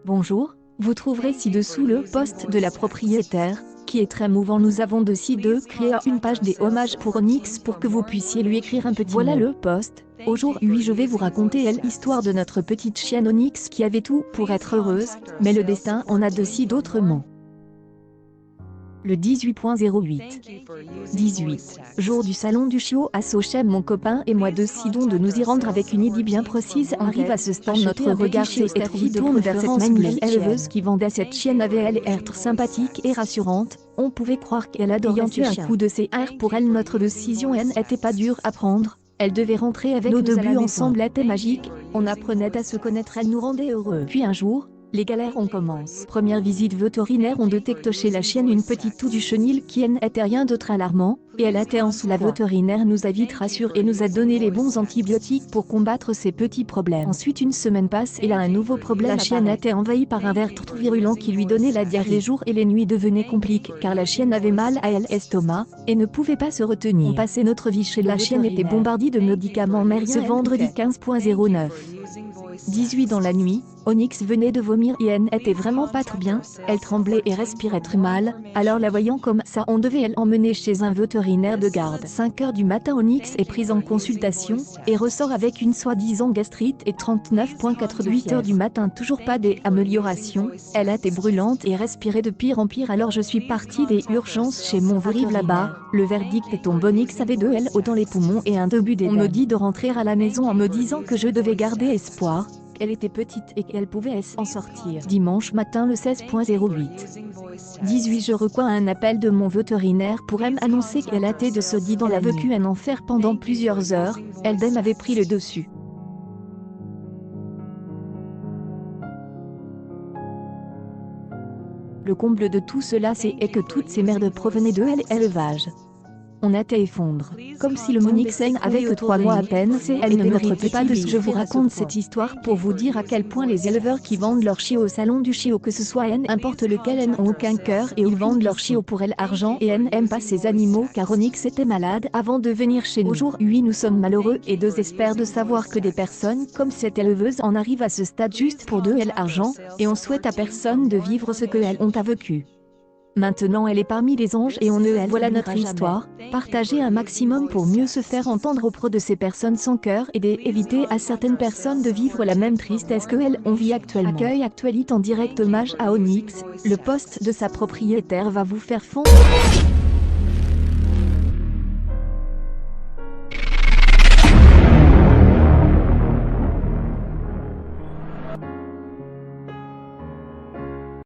Bonjour, vous trouverez ci-dessous le post de la propriétaire, qui est très mouvant. Nous avons de créer une page des hommages pour Onyx pour que vous puissiez lui écrire un petit Voilà le post. Aujourd'hui je vais vous raconter l'histoire de notre petite chienne Onyx qui avait tout pour être heureuse, mais le destin en a d'autrement. Le 18.08. 18. Jour du salon du chiot à Sochem. Mon copain et moi décidons de nous y rendre avec une idée bien précise. Arrive à ce stand, notre regard s'est tourne vers cette magnifique éleveuse qui vendait cette chienne. Avait l'air sympathique et rassurante. On pouvait croire qu'elle adorait un coup de ses airs. Pour elle, notre décision n'était pas dure à prendre. Elle devait rentrer avec nos deux buts ensemble était magique. On apprenait à se connaître, elle nous rendait heureux. Puis un jour, les galères on commence. Première visite vétérinaire, on détecte chez la chienne une petite toux du chenil qui n'était rien d'autre alarmant, et elle était en sous. La vétérinaire nous a vite rassurés et nous a donné les bons antibiotiques pour combattre ces petits problèmes. Ensuite une semaine passe et là un nouveau problème. La chienne était envahie par un ver trop virulent qui lui donnait la diarrhée. Les jours et les nuits devenaient compliqués car la chienne avait mal à l'estomac et ne pouvait pas se retenir. On passait notre vie chez la chienne était bombardée de médicaments mais rien. Ce vendredi 15.09. 18 dans la nuit, Onyx venait de vomir et elle était vraiment pas très bien, elle tremblait et respirait très mal, alors la voyant comme ça on devait l'emmener chez un vétérinaire de garde. 5 heures du matin, Onyx est prise en consultation, et ressort avec une soi-disant gastrite et 39.8 heures du matin toujours pas d'amélioration, elle était brûlante et respirait de pire en pire. Alors je suis partie des urgences chez mon arrive là-bas, le verdict est tombé. Onyx avait de l'eau dans les poumons et un début d'édème. On me dit de rentrer à la maison en me disant que je devais garder espoir. Elle était petite et qu'elle pouvait s'en sortir. Dimanche matin le 16.08. 18 je reçois un appel de mon vétérinaire pour m'annoncer qu'elle était décédée dans la vécu un enfer pendant plusieurs heures, l'œdème avait pris le dessus. Le comble de tout cela c'est que toutes ces merdes provenaient de l'élevage. On était effondre. Comme si le Onyx avait que 3 mois à peine, elle ne méritait pas de ce que je vous raconte cette histoire pour vous dire à quel point les éleveurs qui vendent leur chiot au salon du chiot, que ce soit n'importe lequel, n'ont aucun cœur et ils vendent leur chiot pour l'argent et n'aiment pas ces animaux car Onyx était malade avant de venir chez nous. Aujourd'hui nous sommes malheureux et désespérés de savoir que des personnes comme cette éleveuse en arrivent à ce stade juste pour de l'argent, et on souhaite à personne de vivre ce qu'elles ont vécu. Maintenant elle est parmi les anges et on ne elle voilà notre histoire, partagez un maximum pour mieux se faire entendre auprès de ces personnes sans cœur et d'éviter à certaines personnes de vivre la même tristesse que elles on vit actuellement. Accueil actualité en direct, hommage à Onyx, le poste de sa propriétaire va vous faire fondre.